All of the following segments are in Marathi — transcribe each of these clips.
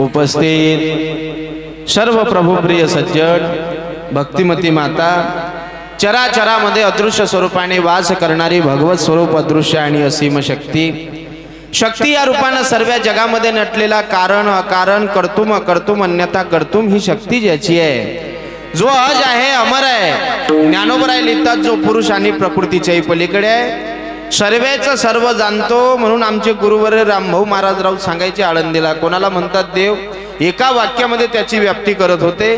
उपस्थित सर्व प्रभुप्रिय सज्जन, भक्तिमती माता, चराचरामध्ये अदृश्य स्वरूपाने वास करणारी भगवत स्वरूप अदृश्य आणि असीम शक्ती, शक्ती या रूपाने सर्व जगामध्ये नटलेला कारण अकारण कर्तुम अकर्तुम अन्यथा कर्तुम ही शक्ती ज्याची आहे, जो अज आहे अमर आहे, ज्ञानोबराय लिहितात जो पुरुष आणि प्रकृतीच्याही पलीकडे आहे, सर्वेच सर्व जाणतो म्हणून आमचे गुरुवर्य रामभाऊ महाराजराव सांगायचे आळंदीला, कोणाला म्हणतात देव, एका वाक्यामध्ये त्याची व्याप्ती करत होते,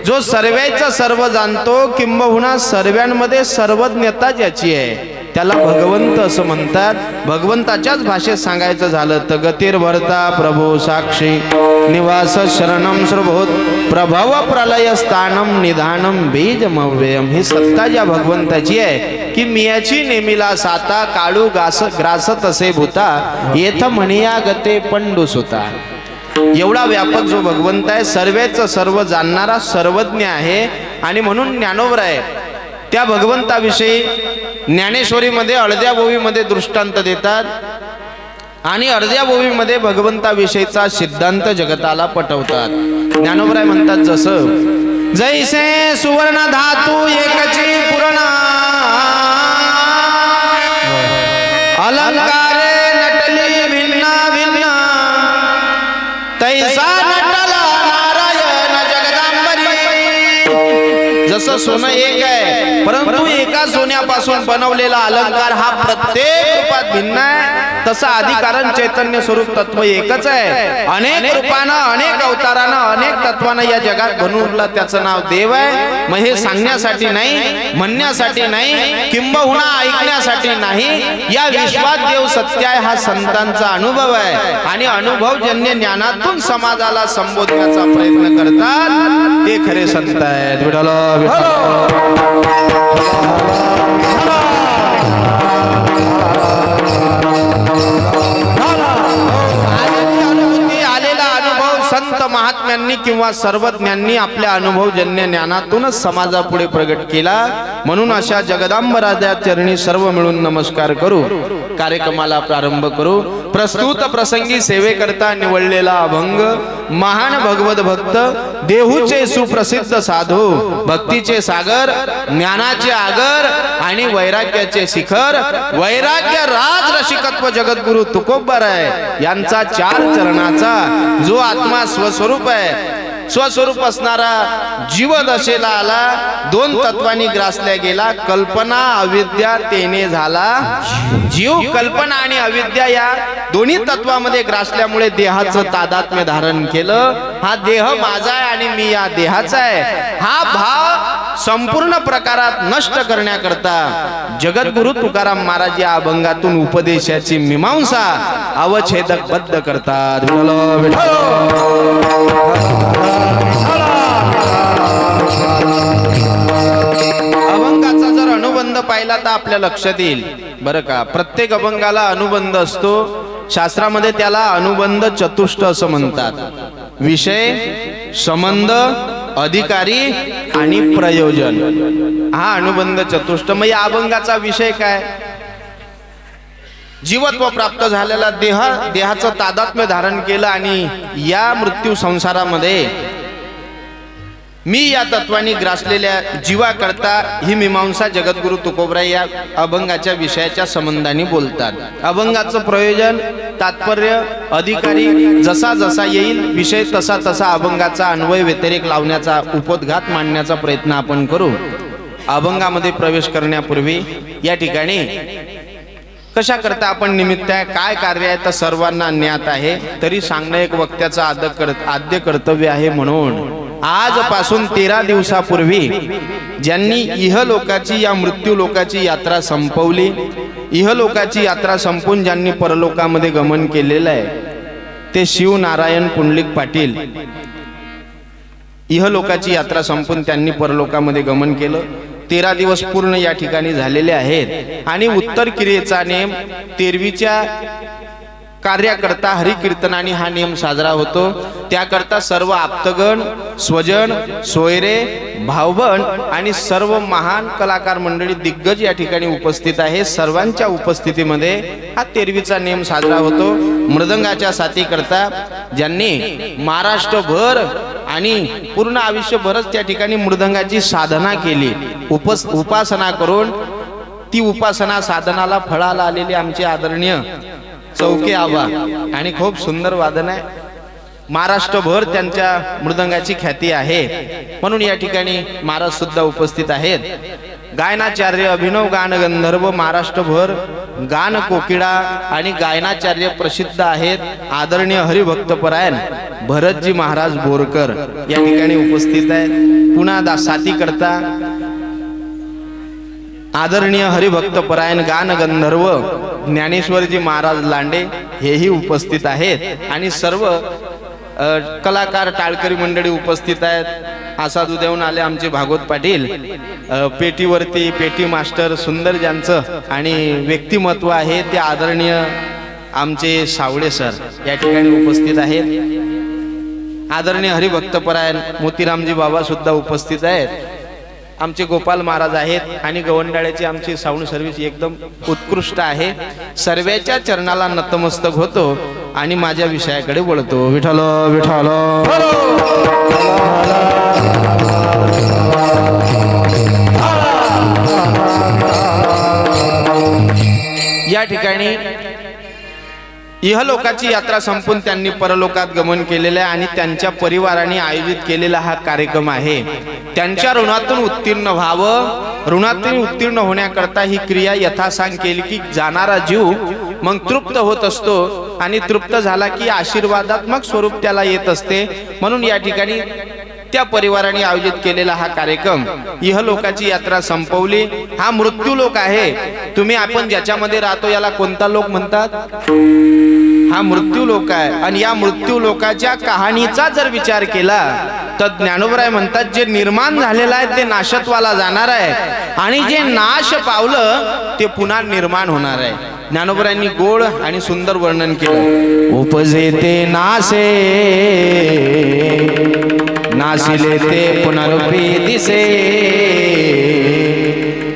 जो सर्वेच सर्व जाणतो किंबहुना सर्वांमध्ये सर्वज्ञता ज्याची आहे त्याला भगवंत असं म्हणतात। भगवंताच्याच भाषेत सांगायचं झालं तर गतीर भरता प्रभू साक्षी निवास शरणम सर्वभूत प्रभव प्रलय स्थानम निधानम बीजमव्ययम, ही सत्ता ज्या भगवंताची आहे की मियाची नेमिला साता काळू ग्रासत असे भूता येथ म्हणिया गते पंडूस होता। एवढा व्यापक जो भगवंत आहे, सर्वेच सर्व जाणणारा सर्वज्ञ आहे। आणि म्हणून ज्ञानोबराय त्या भगवंताविषयी ज्ञानेश्वरीमध्ये अर्ध्या ओवीमध्ये दृष्टांत देतात आणि अर्ध्या ओवीमध्ये भगवंताविषयीचा सिद्धांत जगताला पटवतात। ज्ञानोबराय म्हणतात, जसं जैसे सुवर्ण धातू एकची पूर्ण अलंकारे नटली भिन्न भिन्न तैसा नटला नारायण जगदांबरी। जसं सोनं एक आहे परंतु एका सोन्यापासून बनवलेला अलंकार हा प्रत्येक रूपात भिन्न आहे, तसं आदिकारण चैतन्य स्वरूप तत्व एकच आहे। अनेक रूपानं अनेक अवतारानं अनेक तत्वानं या जगात बनवलं त्याचं नाव देव आहे। मग हे सांगण्यासाठी नाही, म्हणण्यासाठी नाही, किंबहुना ऐकण्यासाठी नाही, या विश्वात देव सत्य आहे हा संतांचा अनुभव आहे। आणि अनुभवजन्य ज्ञानातून समाजाला संबोधण्याचा प्रयत्न करतात ते खरे संत आहेत। विठ्ठल संत महात्म्यांनी किंवा सर्वज्ञांनी आपल्या अनुभवजन्य ज्ञानातूनच समाजापुढे प्रगट केला। म्हणून अशा जगदांबराजा चरणी सर्व मिळून नमस्कार करू, कार्यक्रमाला प्रारंभ करू। प्रस्तुत प्रसंगी सेवेकरता निवडलेला अभंग महान भगवत भक्त, देहूचे सुप्रसिद्ध साधू, भक्तीचे सागर, ज्ञानाचे आगर आणि वैराग्याचे शिखर, वैराग्य राज रसिकत्व जगद्गुरु तुकोबराय यांचा 4 चरणाचा जो आत्मा स्वस्वरूप आहे, स्वस्वरूप असणारा जीव दशेला आला, 2 तत्वांनी ग्रासल्या गेला, कल्पना अविद्या तेने झाला जीव। कल्पना आणि अविद्या या दोन्ही तत्वामध्ये ग्रासल्यामुळे देहाचं तादात्म्य धारण केलं। हा देह माझा आहे आणि मी या देहाचा आहे, हा भाव संपूर्ण प्रकारात नष्ट करण्याकरता जगद्गुरु तुकाराम महाराज या अभंगातून उपदेशाची मीमांसा अवच्छेदक बद्ध करतात। अभंगाचा जर अनुबंध पाहिला तर आपल्या लक्षात येईल बरं का। प्रत्येक अभंगाला अनुबंध असतो, शास्त्रामध्ये त्याला अनुबंध चतुष्ट असं म्हणतात। विषय, संबंध, अधिकारी आणि प्रयोजन हा अनुबंध चतुष्ट। मग या अभंगाचा विषय काय? जीवत्व प्राप्त झालेला देहाचं तादात्म्य धारण केलं आणि या मृत्यू संसारामध्ये मी या तत्वानी ग्रासलेल्या जीवाकरता ही मीमांसा जगद्गुरु तुकोबराय या अभंगाच्या विषयाच्या संबंधाने बोलतात। अभंगाचं प्रयोजन, तात्पर्य, अधिकारी जसा जसा येईल विषय तसा तसा अभंगाचा अन्वय व्यतिरेक लावण्याचा उपोद्घात मांडण्याचा प्रयत्न आपण करू। अभंगामध्ये प्रवेश करण्यापूर्वी या ठिकाणी कशा करता आपण निमित्त आहे, काय कार्य आहे तर सर्वांना ज्ञात आहे, तरी सांगणं एक वक्त्याचं आद्य कर्तव्य आहे। म्हणून आजपासून 13 दिवसापूर्वी ज्यांनी इहलोकाची या मृत्यू लोकाची यात्रा संपवली, इहलोकाची यात्रा संपून ज्यांनी परलोकामध्ये गमन केलेलं आहे ते शिवनारायण पुंडलिक पाटील। इहलोकाची यात्रा संपून त्यांनी परलोकामध्ये गमन केलं। 13 दिवस पूर्ण या ठिकाणी झालेले आहेत आणि उत्तर क्रियेचा नेम 13वीच्या कार्याकरता हरिकीर्तनाने हा नियम साजरा होतो। त्याकरता सर्व आप्तगण, स्वजन, सोयरे, भावबंद आणि सर्व महान कलाकार मंडळी दिग्गज या ठिकाणी उपस्थित आहे। सर्वांच्या उपस्थितीमध्ये हा तेरवीचा नियम साजरा होतो। मृदंगाच्या साथीकरता ज्यांनी महाराष्ट्रभर आणि पूर्ण आयुष्यभरच त्या ठिकाणी मृदंगाची साधना केली, उपासना करून ती उपासना साधनाला फळाला आलेले आमचे आदरणीय चौके आबा आणि खूप सुंदर वादन आहे। महाराष्ट्रभर त्यांच्या मृदंगाची ख्याती आहे, म्हणून या ठिकाणी महाराज सुद्धा उपस्थित आहेत। गायनाचार्य, अभिनव गान गंधर्व, महाराष्ट्रभर गान कोकिळा आणि गायनाचार्य प्रसिद्ध आहेत। आदरणीय हरिभक्तपरायण भरतजी महाराज बोरकर या ठिकाणी उपस्थित आहेत। पुन्हा साथी करता आदरणीय हरिभक्तपरायण गान गंधर्व ज्ञानेश्वरजी महाराज लांडे हेही उपस्थित आहेत आणि सर्व कलाकार टाळकरी मंडळी उपस्थित आहेत। आसाद उद्याहून आले आमचे भागवत पाटील, पेटीवरती पेटी मास्टर सुंदर ज्यांचं आणि व्यक्तिमत्व आहे ते आदरणीय आमचे सावळे सर या ठिकाणी उपस्थित आहेत। आदरणीय हरिभक्तपरायण मोतीरामजी बाबा सुद्धा उपस्थित आहेत। आमचे गोपाल महाराज आहेत आणि गवंडाळ्याची आमची साऊंड सर्व्हिस एकदम उत्कृष्ट आहे। सर्वेच्या चरणाला नतमस्तक होतो आणि माझ्या विषयाकडे वळतो। विठ्ठल विठ्ठल या ठिकाणी इहलोकाची यात्रा संपून त्यांनी परलोकात गमन केलेले आहे आणि त्यांच्या परिवाराने आयोजित केलेला हा कार्यक्रम आहे। त्यांच्या ऋणातून उत्तीर्ण व्हावं, ऋणातून उत्तीर्ण होण्याकरता ही क्रिया यथासांग केली की जाणारा जीव मग तृप्त होत असतो आणि तृप्त झाला की आशीर्वादात्मक स्वरूप त्याला येत असते। म्हणून या ठिकाणी त्या परिवाराने आयोजित केलेला हा कार्यक्रम इहलोकाची यात्रा संपवली। हा मृत्यू लोक आहे। तुम्ही आपण ज्याच्यामध्ये राहतो याला कोणता लोक म्हणतात? हा मृत्यू लोक आहे आणि या मृत्यू लोकाच्या कहाणीचा जर विचार केला तर ज्ञानोबराय म्हणतात जे निर्माण झालेलं आहे ते नाशत्वाला जाणार आहे आणि जे नाश पावलं ते पुन्हा निर्माण होणार आहे। ज्ञानोबरायांनी गोड आणि सुंदर वर्णन केलं। उपजे ते नासे नाशिले ते पुनरुपी दिसे,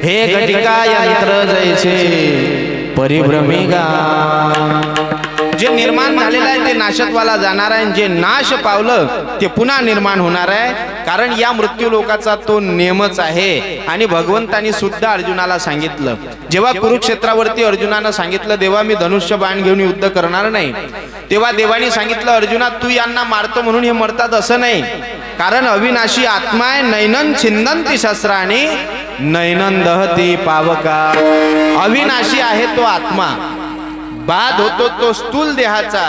हे घटिका यंत्र जैसे परिभ्रमिगा। जे निर्माण झालेलं आहे ते नाशत्वाला जाणार आहे, जे नाश पावलं ते पुन्हा निर्माण होणार आहे, कारण या मृत्यू लोकाचा तो नियमच आहे। आणि भगवंतानी सुद्धा अर्जुनाला सांगितलं, जेव्हा कुरुक्षेत्रावरती अर्जुनानं सांगितलं देवा मी धनुष्य बाण घेऊन युद्ध करणार नाही, तेव्हा देवानी सांगितलं अर्जुना तू यांना मारतो म्हणून हे मरतात असं नाही, कारण अविनाशी आत्मा आहे। नैनन छिंदंती शस्त्राणी नैनन दहती पावका। अविनाशी आहे तो आत्मा, बाद होतो तो स्थूल देहाचा,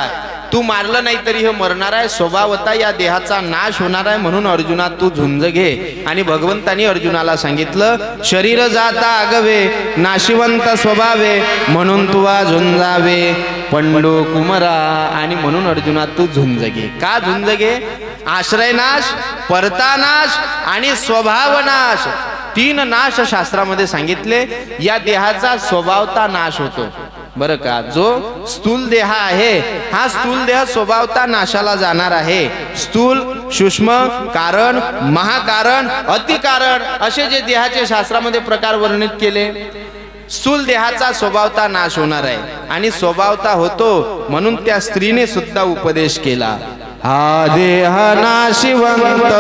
तू मारलं नाही तरी हे मरणार आहे, स्वभावता या देहाचा नाश होणार आहे। म्हणून अर्जुना तू झुंज घे। आणि भगवंतानी अर्जुनाला सांगितलं शरीर जाता आगवे नाशिवंत स्वभावे, म्हणून तुवा झुंजावे पंडू कुमरा। आणि म्हणून अर्जुना तू झुंज घे। का झुंज घे? आश्रयनाश, परतानाश आणि स्वभावनाश, तीन नाश शास्त्रामध्ये सांगितले। या देहाचा स्वभावता नाश होतो बरं का। जो स्थूल देह आहे हा स्थूल देह स्वभावता नाशाला जाणार आहे। स्थूल, सूक्ष्म, कारण, महाकारण, अतिकारण असे जे देहाचे शास्त्रामध्ये प्रकार वर्णित केले, स्थूल देहाचा स्वभावता नाश होणार आहे आणि स्वभावता होतो म्हणून त्या स्त्रीने सुद्धा उपदेश केला, हा देह नाशिवंत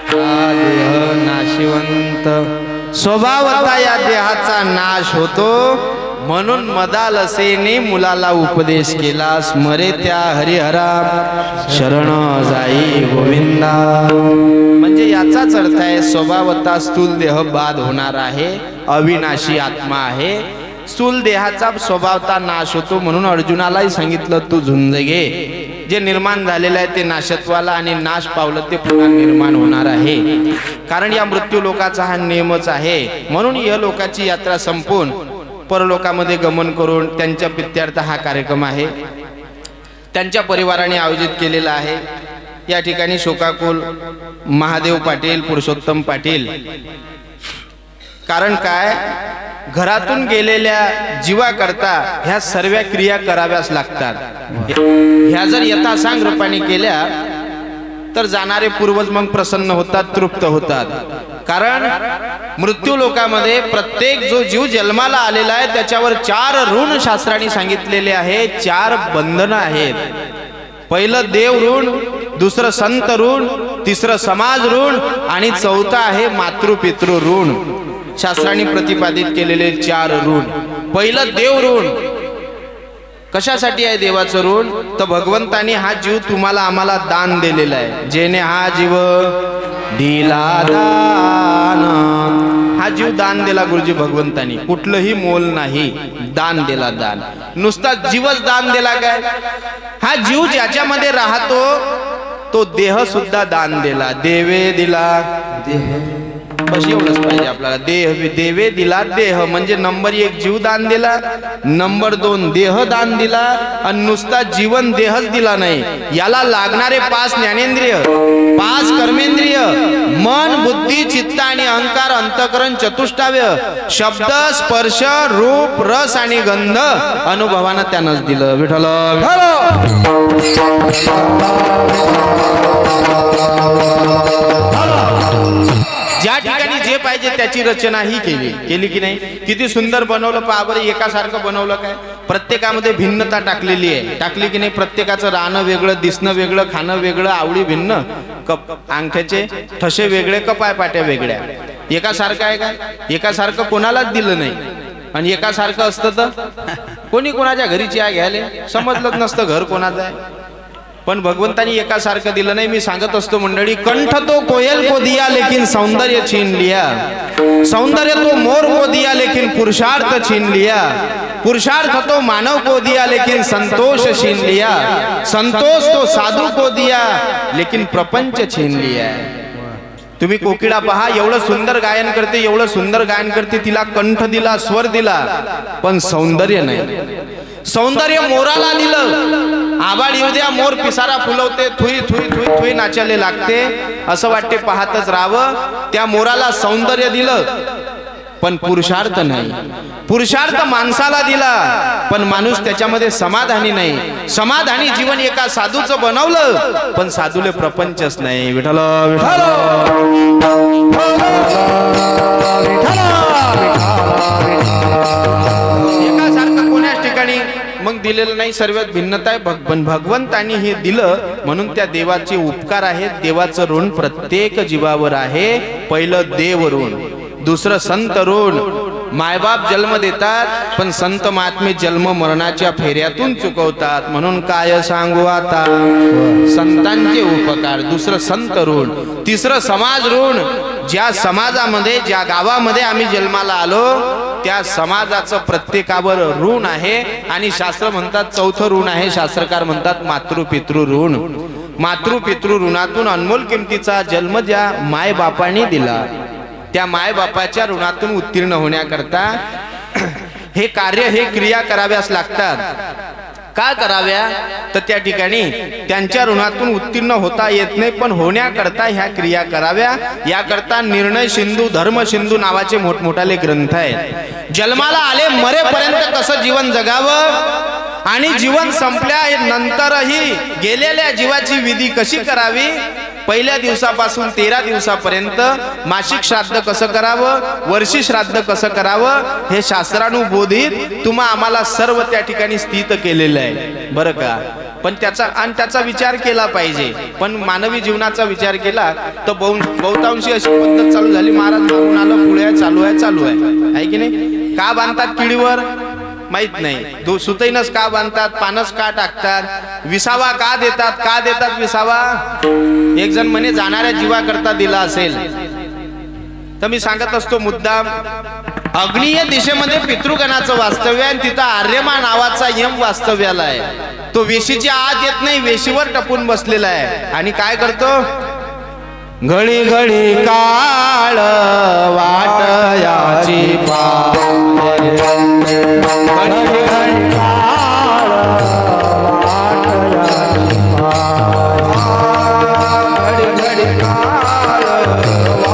वा देह नाशिवंत स्वभावता या देहाचा नाश होतो म्हणून मदालसेने मुलाला उपदेश केला स्मरे त्या हरिहरा शरण जाई गोविंदा। म्हणजे याचाच अर्थ आहे स्वभावता स्थूल देह बाद होणार आहे, अविनाशी आत्मा आहे, स्थूल देहाचा स्वभावता नाश होतो म्हणून अर्जुनालाही सांगितलं तू झुंज घे, जे निर्माण झालेलं आहे ते नाशत्वाला आणि नाश पावलं ते पुन्हा निर्माण होणार आहे, कारण या मृत्यू लोकाचा हा नियमच आहे। म्हणून या लोकाची यात्रा संपून परलोकामध्ये गमन करून त्यांच्या प्रित्यर्थ हा कार्यक्रम आहे, त्यांच्या परिवाराने आयोजित केलेला आहे। या ठिकाणी शोकाकुल महादेव पाटील, पुरुषोत्तम पाटील, कारण काय घरातून गेलेल्या जीवाकरता ह्या सर्व क्रिया कराव्याच लागतात। ह्या जर यथासांग रूपाने केल्या तर जाणारे पूर्वज मग प्रसन्न होतात, तृप्त होतात, कारण मृत्यू लोकामध्ये प्रत्येक जो जीव जन्माला आलेला आहे त्याच्यावर 4 ऋण शास्त्राने सांगितलेले आहे, 4 बंधन आहेत। पहिलं देव ऋण, दुसरं संत ऋण, तिसरं समाज ऋण आणि चौथा आहे मातृपितृ ऋण। शास्त्राने प्रतिपादित केलेले 4 ऋण। पहिलं देव ऋण, कशासाठी आहे देवाचं ऋण? तर भगवंताने हा जीव तुम्हाला आम्हाला दान दिलेला आहे, जेने हा जीव दिला दान, हा जीव दान दिला गुरुजी भगवंतानी, कुठलंही मोल नाही, दान दिला दान, नुसता जीवच दान दिला काय? हा जीव ज्याच्यामध्ये राहतो तो देह सुद्धा दान दिला, देवे दिला देह, बस एवढंच पाहिजे आपल्याला, देह देवे दिला देह म्हणजे नंबर 1 जीव दान दिला, नंबर 2 देह दान दिला, आणि नुसता जीवन देहच दिला नाही, याला लागणारे 5 ज्ञानेंद्रिय, 5 कर्मेंद्रिय, मन बुद्धी चित्त आणि अहंकार अंतःकरण चतुष्टाव्य, शब्द स्पर्श रूप रस आणि गंध अनुभवानं त्यानंच दिलं। विठ्ठल ज्या ठिकाणी जे पाहिजे त्याची रचना ही केली की नाही? किती सुंदर बनवलं पहा बरं, एकासारखं बनवलं काय? प्रत्येकामध्ये भिन्नता टाकलेली आहे, टाकली की नाही? प्रत्येकाचं राहणं वेगळं, दिसणं वेगळं, खाणं वेगळं, आवडी भिन्न, अंगठ्याचे ठसे वेगळे, कपाय पाट्या वेगळ्या। एकासारखं आहे का? एकासारखं कोणालाच दिलं नाही, आणि एकासारखं असतं तर कोणी कोणाच्या घरीची आहे घ्यायला समजलंच नसतं घर कोणाचं आहे। पण भगवंतानी एकासारखं दिलं नाही। मी सांगत असतो मंडळी, कंठ तो कोयल को दिया लेकिन सौंदर्य छीन लिया, सौंदर्य तो मोर को दिया लेकिन पुरुषार्थ छीन लिया, पुरुषार्थ तो मानव को दिया लेकिन संतोष छीन लिया, संतोष तो साधु को दिया लेकिन प्रपंच छीन लिया। तुम्ही कोकिळा पहा, एवढं सुंदर गायन करते, एवढं सुंदर गायन करते, तिला कंठ दिला, स्वर दिला, पण सौंदर्य नाही। सौंदर्य मोराला दिलं, आबाळ येऊ द्या, मोर पिसारा फुलवते, थुई थुई थुई थुई नाचायला लागते, असं वाटते पाहतच राहावं। त्या मोराला सौंदर्य दिलं पण पुरुषार्थ नाही, पुरुषार्थ माणसाला दिला पण माणूस त्याच्यामध्ये समाधानी नाही। समाधानी जीवन एका साधूचं बनवलं पण साधूले प्रपंचच नाही। विठ्ठल विठ्ठल एकासारखं कोणाच ठिकाणी मग दिलेलं नाही, सर्वात भिन्नता आहे। पण भगवंतानी हे दिलं म्हणून त्या देवाचे उपकार आहेत, देवाचं ऋण प्रत्येक जीवावर आहे। पहिलं देव ऋण, दुसरं संत ऋण, मायबाप जन्म देतात पण संत महात्मे जन्म मरणाच्या फेऱ्यातून चुकवतात, म्हणून काय सांगू आता संतांचे उपकार। दुसरं संत ऋण, तिसरं समाज ऋण, ज्या समाजामध्ये ज्या गावामध्ये आम्ही जन्माला आलो त्या समाजाचं प्रत्येकावर ऋण आहे, आणि शास्त्र म्हणतात चौथं ऋण आहे, शास्त्रकार म्हणतात मातृपितृ ऋण। मातृपितृ ऋणातून अनमोल किमतीचा जन्म ज्या माय बापाने दिला त्या माय बापाच्या ऋणातून उत्तीर्ण होण्याकरता हे कार्य, हे क्रिया कराव्यास लागतात। का कराव्या? तर त्या ठिकाणी त्यांच्या ऋणातून उत्तीर्ण होता येत नाही, पण होण्याकरता ह्या क्रिया कराव्या। याकरता निर्णय सिंधू, धर्म सिंधू नावाचे मोठमोठाले ग्रंथ आहेत। जन्माला आले मरेपर्यंत कसं जीवन जगावं आणि जीवन संपल्यानंतरही गेलेल्या जीवाची विधी कशी करावी, पहिल्या दिवसापासून 13 दिवसापर्यंत मासिक श्राद्ध कसं करावं, वर्षी श्राद्ध कसं करावं, हे शास्त्रानुबोधित तुम्हा आम्हाला सर्व त्या ठिकाणी स्थित केलेलं आहे बरं का। पण त्याचा विचार केला पाहिजे. पण मानवी जीवनाचा विचार केला तर बहुतांशी अशी पद्धत चालू झाली, महाराज मारून आलं, पुढे चालू आहे की नाही. का बांधतात किडीवर माहित नाही, सुतईनच का बांधतात, पानच का टाकतात, विसावा का देतात विसावा. एक जण म्हणे जाणाऱ्या जीवा करता दिला असेल. तर मी सांगत असतो मुद्दाम, अग्नीय दिशेमध्ये पितृगणाचं वास्तव्य आहे, तिथं आर्यमा नावाचा यम वास्तव्याला आहे. तो वेशीच्या आत येत नाही, वेशीवर टपून बसलेला आहे आणि काय करतो, घडी घडी काळ वाटयाची पाय, घडी घडी काळ वाटयाची पाय, घडी घडी काळ वाटयाची पाय,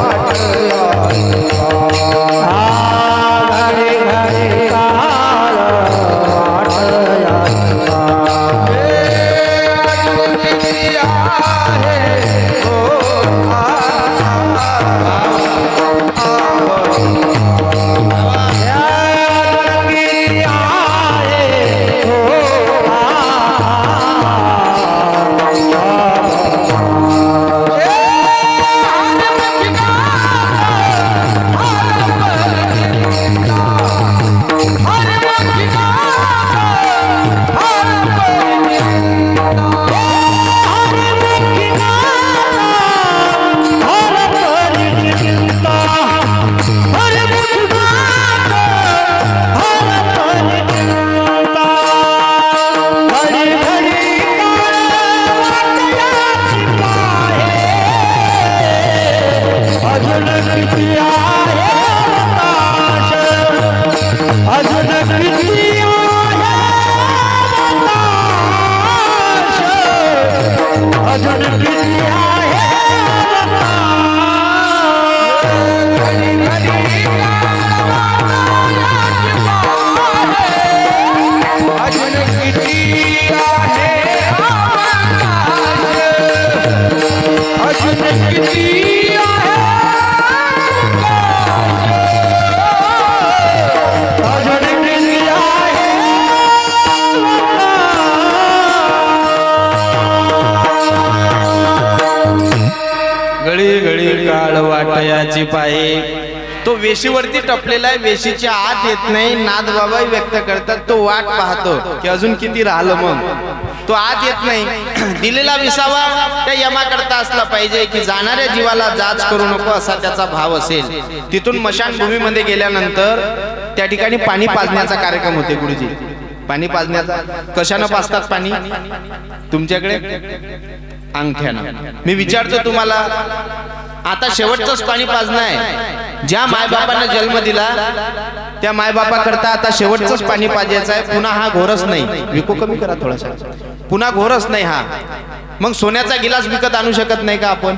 घडी घडी काळ वाटयाची वाटयाची पाये. तो वेशीवरती टपलेला आहे, वेशीच्या आत येत नाही. नाद बाबाही व्यक्त करतात, तो वाट पाहतो की अजून किती राहिलं, मग तो आत येत नाही. दिलेला विसावा त्या यमाकरता असला पाहिजे की जाणाऱ्या जीवाला जाच करू नको असा त्याचा भाव असेल. तिथून मशानभूमीमध्ये गेल्यानंतर त्या ठिकाणी पाणी पाजण्याचा कार्यक्रम होते. गुरुजी पाणी पाजण्याचा कशानं पाजतात पाणी तुमच्याकडे? अंगठ्यानं. मी विचारतो तुम्हाला, आता शेवटचंच पाणी पाजणं आहे. ज्या मायबापाने जन्म दिला त्या मायबापा करता आता शेवटचंच पाणी पाजायचं आहे. पुन्हा हा घोरच नाही. विको कमी करा थोडासा. पुन्हा घोरच नाही हा. मग सोन्याचा गिलास विकत आणू शकत नाही का आपण?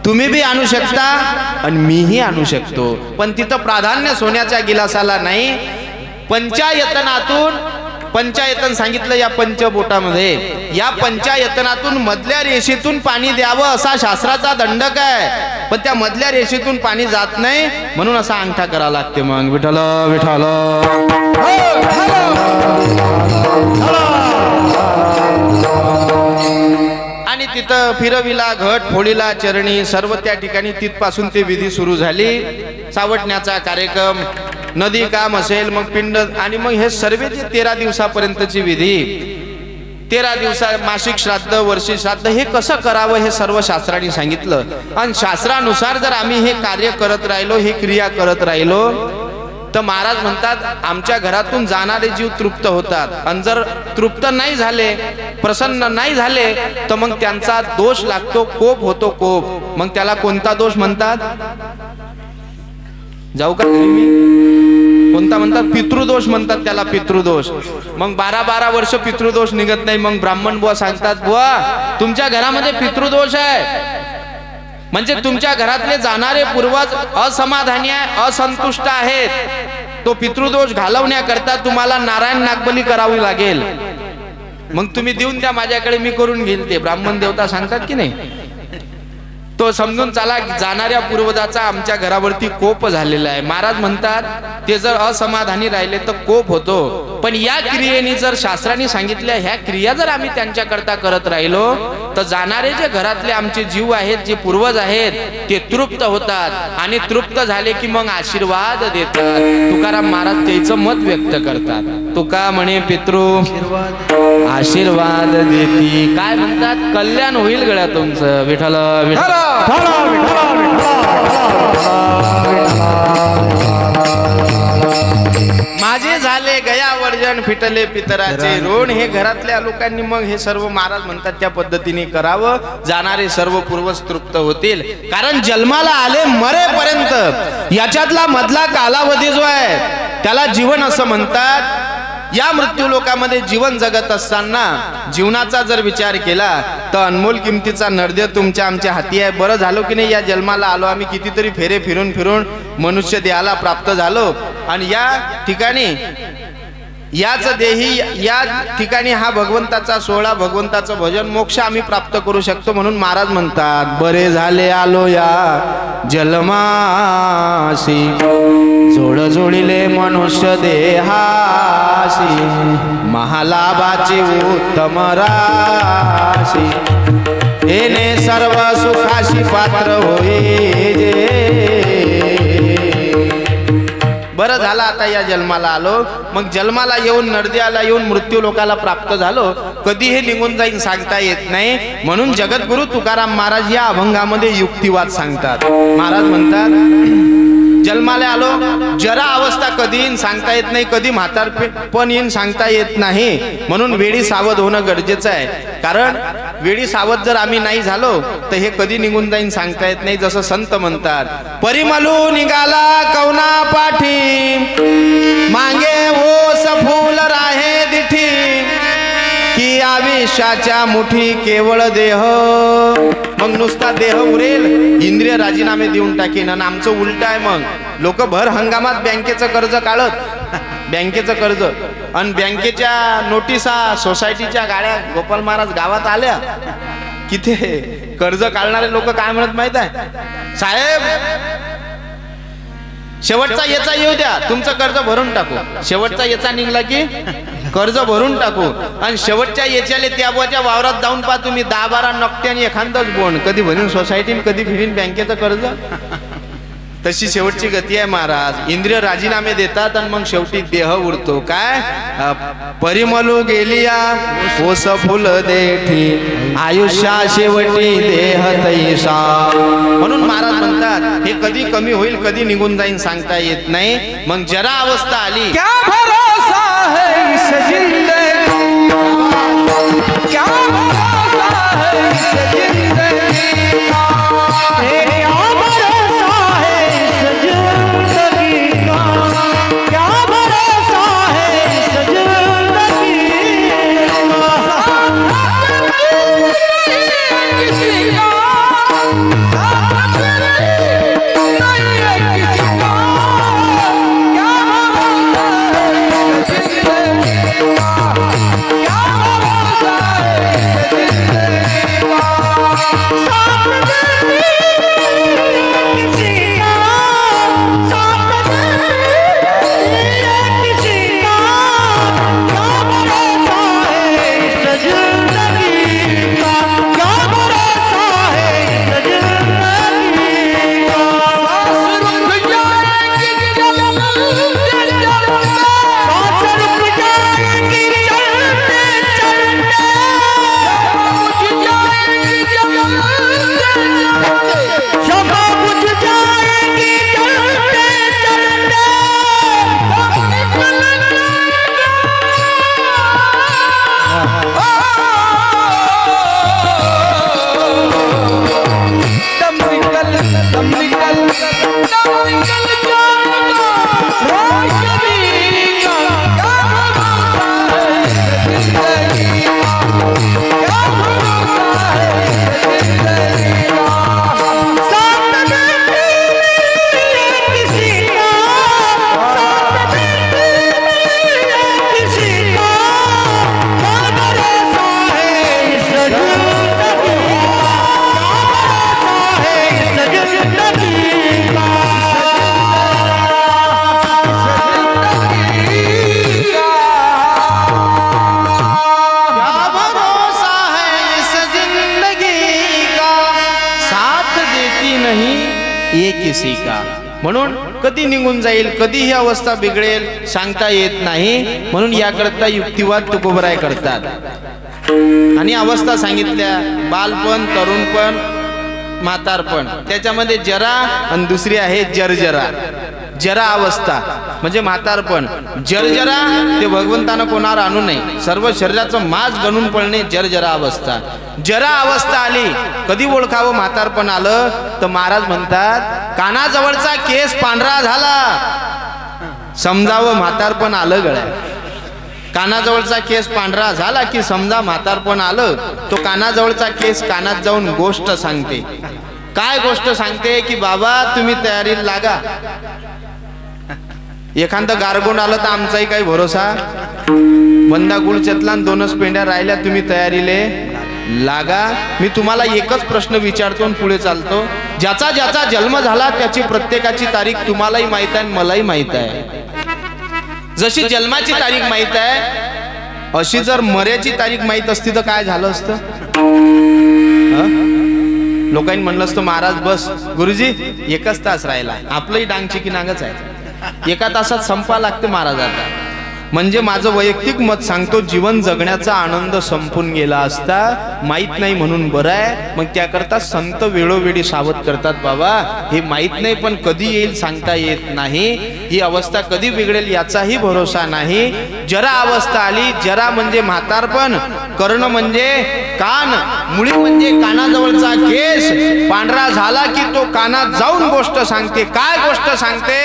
तुम्ही बी आणू शकता आणि मीही आणू शकतो, पण तिथं प्राधान्य सोन्याच्या गिलासाला नाही. पंचायतन सांगितलं या पंचबोटामध्ये, या पंचायतनातून मधल्या रेषेतून पाणी द्यावं असा शास्त्राचा दंडक आहे. पण त्या मधल्या रेषेतून पाणी जात नाही, म्हणून असा अंगठा करावा लागते. मग विठ्ठल विठ्ठल आणि तिथं फिरविला घट फोडीला चरणी, सर्व त्या ठिकाणी तिथपासून ते विधी सुरू झाली. सावटण्याचा कार्यक्रम, नदी काम असेल, मग पिंड, आणि मग हे सर्व जे 13 दिवसापर्यंतची विधी, 13 दिवसा मासिक श्राद्ध, वर्षी श्राद्ध, हे कसं करावं हे सर्व शास्त्राने सांगितलं. आणि शास्त्रानुसार जर आम्ही हे कार्य करत राहिलो, ही क्रिया करत राहिलो, तर महाराज म्हणतात आमच्या घरातून जाणारे जीव तृप्त होतात. आणि जर तृप्त नाही झाले, प्रसन्न नाही झाले, तर मग त्यांचा दोष लागतो, कोप होतो, कोप. मग त्याला कोणता दोष म्हणतात? जाऊ का मी? कोणता म्हणतात? पितृदोष म्हणतात त्याला, पितृदोष. मग 12-12 वर्ष पितृदोष निघत नाही. मग ब्राह्मण बुवा सांगतात, बुवा तुमच्या घरामध्ये पितृदोष आहे, म्हणजे तुमच्या घरातले जाणारे पूर्वज असमाधानी आहे, असंतुष्ट आहेत. तो पितृदोष घालवण्याकरता तुम्हाला नारायण नागबली करावी लागेल. मग तुम्ही देऊन द्या माझ्याकडे, मी करून घेईल. ते ब्राह्मण देवता सांगतात की नाही. तो समजून चला जाणाऱ्या पूर्वजाचा आमच्या घरावरती कोप झालेला आहे. महाराज म्हणतात ते जर असमाधानी राहिले तर कोप होतो, पण या क्रियेने जर शास्त्रांनी सांगितल्या ह्या क्रिया जर आम्ही त्यांच्याकरता करत राहिलो तर जाणारे जे घरातले आमचे जीव आहेत, जे पूर्वज आहेत, ते तृप्त होतात आणि तृप्त झाले की मग आशीर्वाद देतात. तुकाराम महाराज त्याचं मत व्यक्त करतात. तुका म्हणे पितृ आशीर्वाद देती, काय म्हणतात, कल्याण होईल गळ्या तुमचं. विठ्ठल विठ्ठल माझे झाले गया वर्जन फिटले पितराचे ऋण. हे घरातल्या लोकांनी मग हे सर्व महाराज म्हणतात त्या पद्धतीने करावं. जाणारे सर्व पूर्वज तृप्त होतील. कारण जन्माला आले मरेपर्यंत याच्यातला मधला कालावधी जो आहे त्याला जीवन असं म्हणतात. या मृत्यू लोकामध्ये जीवन जगत असताना जीवनाचा जर विचार केला तर अनमोल किमतीचा नरदेव तुमच्या आमच्या हाती आहे. बरं झालो की नाही या जन्माला आलो आम्ही, कितीतरी फेरे फिरून फिरून मनुष्य देहाला प्राप्त झालो आणि या ठिकाणी याच देही या ठिकाणी हा भगवंताचा सोहळा, भगवंताचं भजन, मोक्ष आम्ही प्राप्त करू शकतो. म्हणून महाराज म्हणतात बरे झाले आलो या जन्मासी, जोड जोडिले मनुष्य देहासी, महालाभाची उत्तम राशी, येणे सर्व सुखाशी पात्र होई जे. बरं झालं आता या जन्माला आलो, मग जन्माला येऊन नरदेहाला येऊन मृत्यू लोकाला प्राप्त झालो, कधी हे निघून जाईन सांगता येत नाही. म्हणून जगद्गुरु तुकाराम महाराज या अभंगामध्ये युक्तिवाद सांगतात. महाराज म्हणतात जन्माला आलो, जरा अवस्था कधी येईन सांगता येत नाही, कधी म्हातारपण येईन सांगता येत नाही. म्हणून वेळी सावध होणं गरजेचं आहे. कारण वेळी सावध जर आम्ही नाही झालो तर हे कधी निघून जाईन सांगता येत नाही. जसं संत म्हणतात परिमलू निघाला कवना पाठी, मागे ओस फूल राहे दिठी, की आविष्याच्या मुठी केवळ देह. मग नुसता देह उरेल, इंद्रिय राजीनामे देऊन टाकेन. आणि आमचं उलट आहे, मग लोक भर हंगामात बँकेचं कर्ज काढत, बँकेचं कर्ज आणि बँकेच्या नोटिसा, सोसायटीच्या गाड्या गोपाल महाराज गावात आल्या की ते कर्ज काढणारे लोक काय म्हणत माहित आहे, साहेब शेवटचा याचा येऊ द्या, तुमचं कर्ज भरून टाकू. शेवटचा याचा निघला की कर्ज भरून टाकू. आणि शेवटच्या याच्याले त्या बुवाच्या वावरात जाऊन पहा तुम्ही 10-12 नकटे आणि एखादंच बोंड, कधी भरीन सोसायटीन कधी फिरीन बँकेचं कर्ज. तशी शेवटची गती आहे महाराज. इंद्रिय राजीनामे देतात आणि मग शेवटी देह उरतो. काय परिमलू गेलिया ओस फुल देठी, आयुष्या शेवटी देह तैसा. म्हणून महाराज म्हणतात हे कधी कमी होईल कधी निघून जाईन सांगता येत नाही. मग जरा अवस्था आली, क्या भरोसा है इस जिंदगी का, क्या भरोसा है इस जिंदगी का, नाही ये किसी का. म्हणून कधी निघून जाईल, कधी ही अवस्था बिघडेल सांगता येत नाही. म्हणून याकरता युक्तिवाद तुकोबराय करतात. आणि अवस्था सांगितल्या, बालपण, तरुणपण, म्हातारपण. त्याच्यामध्ये जरा आणि दुसरी आहे जर्जरा. जरा अवस्था म्हणजे म्हातारपण. जर्जरा ते भगवंतानं कोणावर आणू नये. सर्व शरीराचं मांस गणून पडणे जर्जरा अवस्था. जरा अवस्था आली कधी ओळखावं म्हातारपण आलं तर महाराज म्हणतात कानाजवळचा केस पांढरा झाला समजावं म्हातारपण आलं गळ्यात. कानाजवळचा केस पांढरा झाला की समजा म्हातारपण आलं. तो कानाजवळचा केस कानात जाऊन गोष्ट सांगते. काय गोष्ट सांगते की बाबा तुम्ही तयारीला लागा. एखादं गारगोंड आलं तर आमचाही काही भरोसा. बंदा गुळचेतला 2च पेंड्या राहिल्या, तुम्ही तयारीले लागा. मी तुम्हाला एकच प्रश्न विचारतो आणि पुढे चालतो. ज्याचा ज्याचा जन्म झाला त्याची प्रत्येकाची तारीख तुम्हालाही माहित आहे मलाही माहित आहे. जशी जन्माची तारीख माहित आहे अशी जर मर्याची तारीख माहित असती तर काय झालं असतं. लोकांनी म्हणलं असतं महाराज बस गुरुजी 1च तास राहिला. आपलंही डांगची की नांगच आहे. 1 तासात संपा लागते महाराज. आता म्हणजे माझं वैयक्तिक मत सांगतो जीवन जगण्याचा आनंद संपून गेला असता. माहित नाही म्हणून बरं आहे. मग त्याकरता संत वेळोवेळी सावध करतात बाबा हे माहित नाही पण कधी येईल सांगता येत नाही. ही अवस्था कधी बिघडेल याचाही भरोसा नाही. जरा अवस्था आली. जरा म्हणजे म्हातारपण, कर्ण म्हणजे कान, मुळी म्हणजे कानाजवळचा केस पांढरा झाला की तो कानात जाऊन गोष्ट सांगते. काय गोष्ट सांगते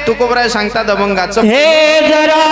तुकोबराय सांगतात अभंगाचं. हे जरा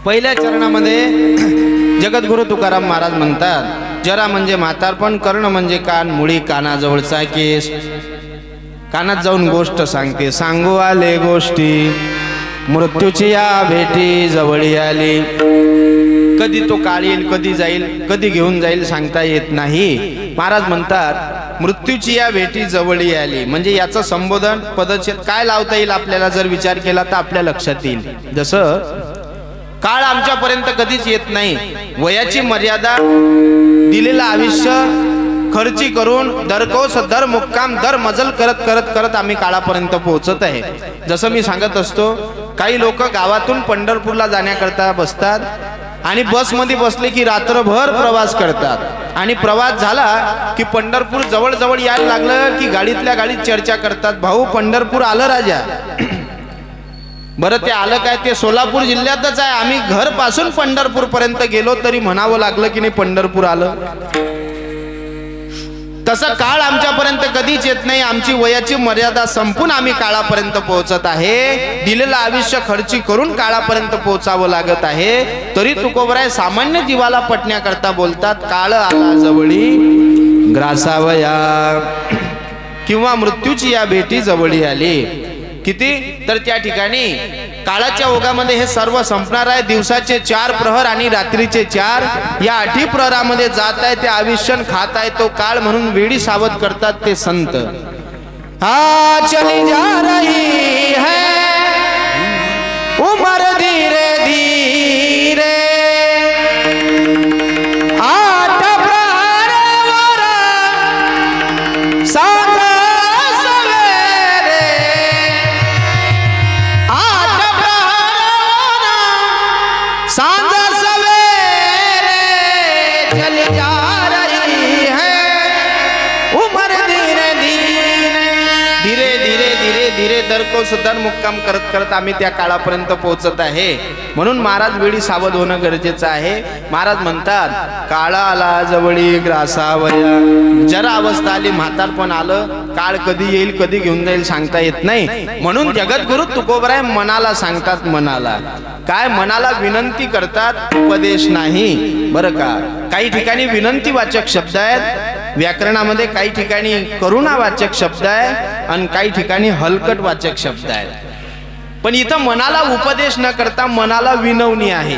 पहिल्या चरणामध्ये जगद्गुरु तुकाराम महाराज म्हणतात जरा म्हणजे म्हातारपण, कर्ण म्हणजे कान, मुळी कानाजवळचा केस. कानात जाऊन गोष्ट सांगते. सांगू आले गोष्टी मृत्यूची या भेटी जवळी आली. कधी तो काळ येईल, कधी जाईल, कधी घेऊन जाईल सांगता येत नाही. महाराज म्हणतात मृत्यूची या भेटी जवळी आली. म्हणजे याचं संबोधन पदच्छेद काय लावता येईल आपल्याला जर विचार केला तर आपल्या लक्षात येईल. जसं काळ आमच्यापर्यंत कधीच येत नाही. वयाची मर्यादा, दिलेलं आयुष्य खर्ची करून दरकोस दर मुक्काम दर मजल करत करत करत आम्ही काळापर्यंत पोहोचत आहे. जसं मी सांगत असतो, काही लोक गावातून पंढरपूरला जाण्याकरता बसतात आणि बसमध्ये बसले की रात्रभर प्रवास करतात आणि प्रवास झाला की पंढरपूर जवळ जवळ यायला लागलं की गाडीतल्या गाडीत चर्चा करतात, भाऊ पंढरपूर आलं राजा. बरं ते आलं काय, ते सोलापूर जिल्ह्यातच आहे, आम्ही घर पासून पंढरपूर पर्यंत गेलो तरी म्हणावं लागलं की नाही पंढरपूर आलं. तसं काळ आमच्यापर्यंत कधीच येत नाही. आमची वयाची मर्यादा संपून आम्ही काळापर्यंत पोहोचत आहे. दिलेलं आयुष्य खर्ची करून काळापर्यंत पोहोचावं लागत आहे. तरी तुकोबराय सामान्य जीवाला पटण्याकरता बोलतात, काळ आला जवळी ग्रासावया, किंवा मृत्यूची या भेटी जवळी आली. किती तर त्या ठिकाणी काळाच्या ओघामध्ये हे सर्व संपणार आहे. दिवसाचे 4 प्रहर आणि रात्रीचे 4, या 8 प्रहरामध्ये जात आहे ते आयुष्य, खात आहे तो काळ. म्हणून वेळी सावध करतात ते संत. हा चली जा रही है उम्र धीरे धीरे, आठ प्रहर वर सांग सवेरे, आठ प्रहर सांझ सवेरे, चली जा रही है उम्र धीरे धीरे. धीरे धीरे धीरे धीरे दरकोस दर मुक्काम करत करत आम्ही त्या काळापर्यंत पोहोचत आहे. म्हणून महाराज वेळी सावध होणं गरजेचं आहे. महाराज म्हणतात काळ आला जवळी ग्रासावया, जरा अवस्था आली, म्हातारपण आलं, काळ कधी येईल कधी घेऊन जाईल सांगता येत नाही. म्हणून जगद्गुरु तुकोबराय मनाला सांगतात, मनाला काय, मनाला विनंती करतात, उपदेश नाही. बरं का, काही ठिकाणी विनंती वाचक शब्द आहेत व्याकरणामध्ये, काही ठिकाणी करुणावाचक शब्द आहे आणि काही ठिकाणी हलकट वाचक शब्द आहेत. पण इथं मनाला उपदेश न करता मनाला विनवणी आहे.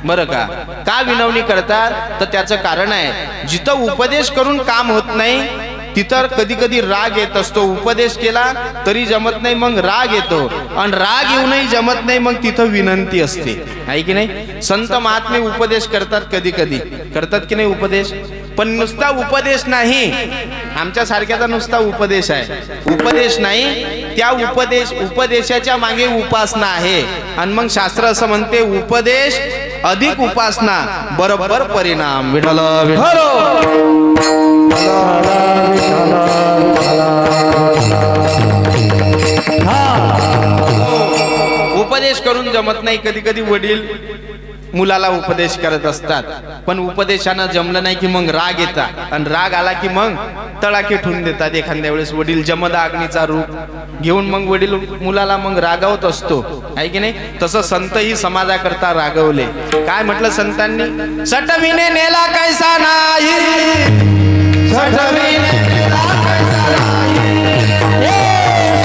बरं का विनवणी करतात तर त्याचं कारण आहे, जिथं उपदेश करून काम होत नाही तिथं कधी कधी राग येत असतो. उपदेश केला तरी जमत नाही, मग राग येतो, आणि राग येऊनही जमत नाही, मग तिथं विनंती असते, आहे की नाही. संत महात्मे उपदेश करतात, कधी कधी करतात की नाही उपदेश. पण नुसता उपदेश नाही, आमच्या सारख्याचा नुसता उपदेश आहे, उपदेश नाही, त्या उपदेशाच्या मागे उपासना आहे. आणि मग शास्त्र असं म्हणते, उपदेश अधिक उपासना बरोबर परिणाम. विठ्ठल विठ्ठल. उपदेश करून जमत नाही. कधी कधी वडील मुलाला उपदेश करत असतात, पण उपदेशानं जमलं नाही की मग राग येतात, आणि राग आला की मग तळाखे ठेवून देतात. एखाद्या वेळेस वडील जमदा अग्नीचा रूप घेऊन मग वडील मुलाला मग रागवत असतो, आहे की नाही. तसं संतही समाजाकरता रागवले. काय म्हटलं संतांनी, सटविने नेला कैसा नाही, सटविने नेला कैसा नाही,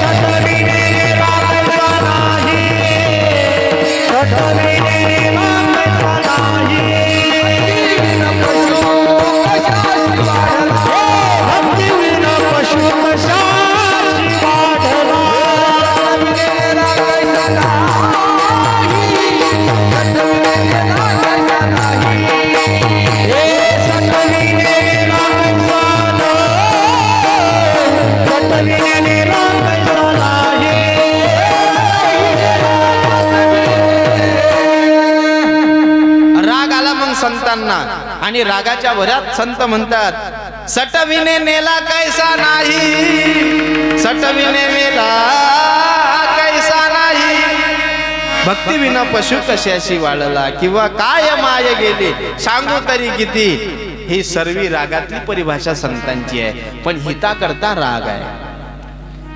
सटविने नेला कैसा नाही, सटविने संतांना, आणि रागाच्या भरात संत म्हणतात, सटविने नेला कैसा नाही, सटविने नेला कैसा नाही, भक्ती विना पशु कशाशी वाळला, किंवा काय माय गेले सांगू तरी किती. ही सर्वी रागातली परिभाषा संतांची आहे, पण हिता करता राग आहे.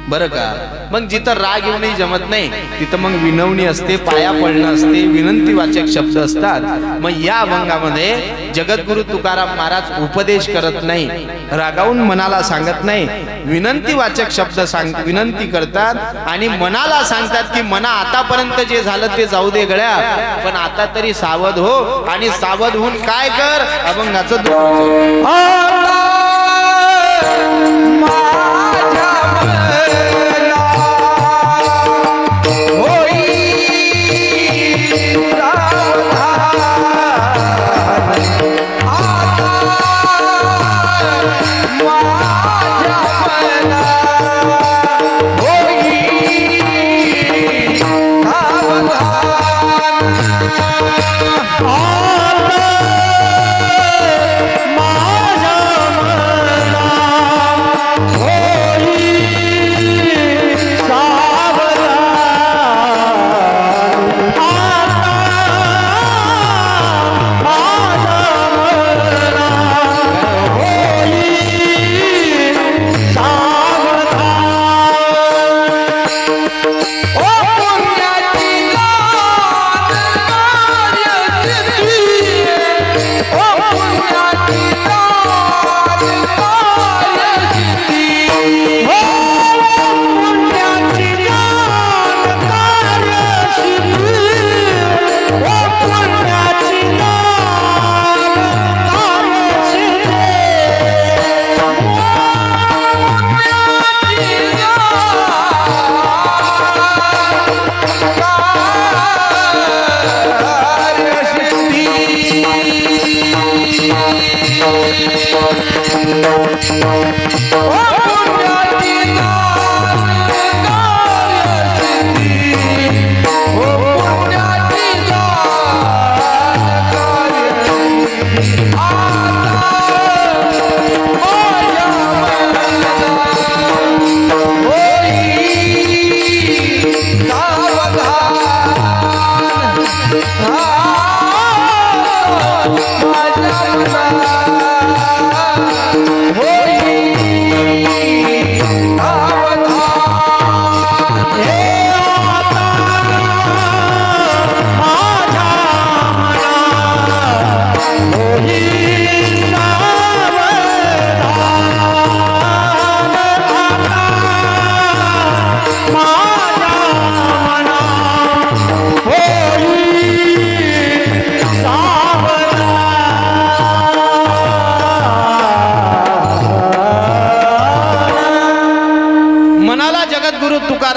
बरं का. मग जिथं राग येऊनही जमत नाही तिथं मग विनवणी असते, पाया पडणं असते, विनंतीवाचक शब्द असतात. मग या अभंगामध्ये जगद्गुरु तुकाराम महाराज उपदेश करत नाही, रागावून मनाला सांगत नाही, विनंतीवाचक शब्द विनंती करतात आणि मनाला सांगतात की मना आतापर्यंत जे झालं ते जाऊ दे गळ्या, पण आता तरी सावध हो आणि सावध होऊन काय कर, अभंगाचं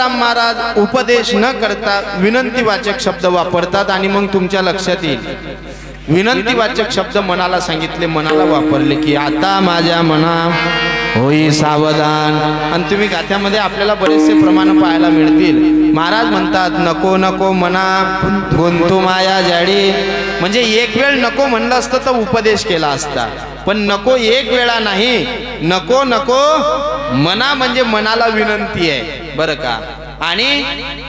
महाराज उपदेश न करता विनंतीवाचक शब्द वापरतात आणि मग तुमच्या लक्षात येईल विनंतीवाचक शब्द मनाला सांगितले, मनाला वापरले की आता माझ्या मना होई सावधान. आणि तुम्ही गाथ्यामध्ये आपल्याला बरेचसे प्रमाण पाहायला मिळतील. महाराज म्हणतात नको नको मना गुंतू माया जाडी. म्हणजे एक वेळ नको म्हणलं असतं तर उपदेश केला असता, पण नको एक वेळा नाही, नको नको मना म्हणजे मनाला विनंती आहे बरं का. आणि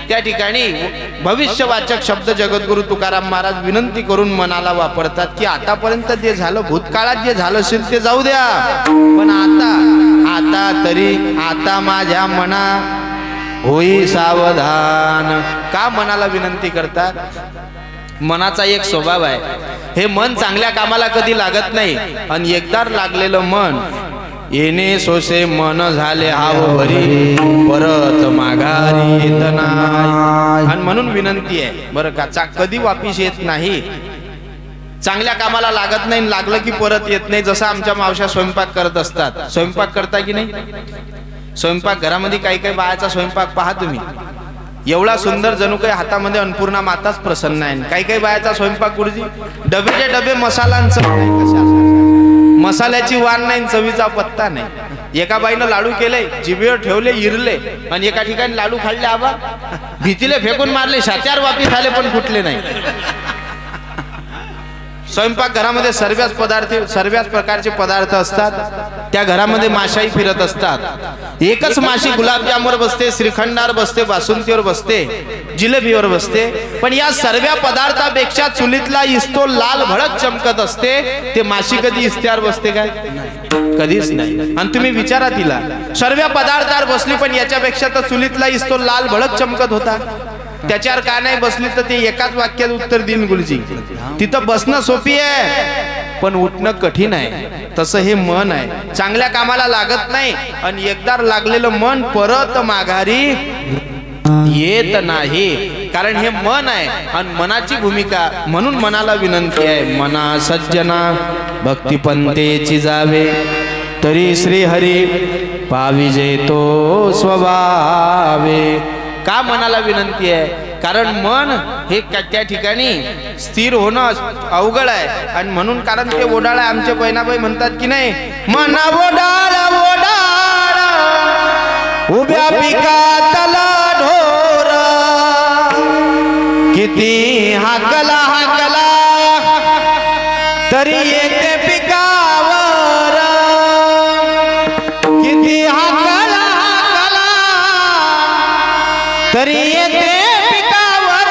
त्या ठिकाणी भविष्यवाचक शब्द जगद्गुरु तुकाराम महाराज विनंती करून मनाला वापरतात की आतापर्यंत जे झालं, भूतकाळात जे झालं असेल ते जाऊ द्या, पण आता तरी आता माझ्या मना होई सावधान. का मनाला विनंती करतात? मनाचा एक स्वभाव आहे, हे मन चांगल्या कामाला कधी लागत नाही आणि एकदा लागलेलं मन येणे सोसे मन झाले हाव भरी परत माघारी येत नाही. आणि म्हणून विनंती आहे बरं का, कधी वापिस येत नाही. चांगल्या कामाला लागत नाही, लागलं की परत येत नाही. जसं आमच्या मावश्या स्वयंपाक करत असतात, स्वयंपाक करता की नाही? स्वयंपाक घरामध्ये काही काही बायाचा स्वयंपाक पहा तुम्ही, एवढा सुंदर जणू काही हातामध्ये अन्नपूर्णा माताच प्रसन्न आहे. काही काही बायाचा स्वयंपाक गुरुजी डबेचे डबे मसालांचं, मसाल्याची वाण नाही, चवीचा पत्ता नाही. एका बाईनं लाडू केले, जिभेवर ठेवले, इरले आणि एका ठिकाणी लाडू खाल्ले, आबा भीतीले फेकून मारले, शात्यावर वापिस आले पण फुटले नाही. स्वयंपाक घरामध्ये सर्वच प्रकारचे पदार्थ असतात, त्या घरामध्ये माशाही फिरत असतात। एकच माशी गुलाबजामवर बसते, श्रीखंडावर बसते, बासुंदीवर बसते, जिलेबीवर बसते, पण या सर्व पदार्थापेक्षा चुलीतला इस्तो लाल भडक चमकत असते। ते माशी कधी इस्त्यावर बसते काय? कधीच नाही। आणि तुम्ही विचारा तिला, सर्व पदार्थावर बसली पण याच्यापेक्षा तर चुलीतला इस्तो लाल भडक चमकत होता, त्याच्यावर का नाही बसली? तर ते एकाच वाक्यात उत्तर देईन गुरुजी, तिथं बसणं सोपी आहे पण उठणं कठीण आहे। तसं हे मन आहे, चांगल्या कामाला लागत नाही आणि एकदा लागलेलं मन परत माघारी येत नाही, कारण हे मन आहे आणि मनाची भूमिका। म्हणून मनाला विनंती आहे, मना सज्जना भक्तिपंथेची जावे, तरी श्री हरी पाविजे तो स्वभावे। का मनाला विनंती आहे? कारण मन हे त्या ठिकाणी स्थिर होणं अवघड आहे आणि म्हणून, कारण ते ओढाळ आहे। आमचे बहिणाबाई म्हणतात की नाही, मना ओढाळ ओढाळ उभ्या पिकातला ढोर, किती हाकला हाकला तरी येते पिकावर, किती हाकला हाकला तरी येते पिकावर,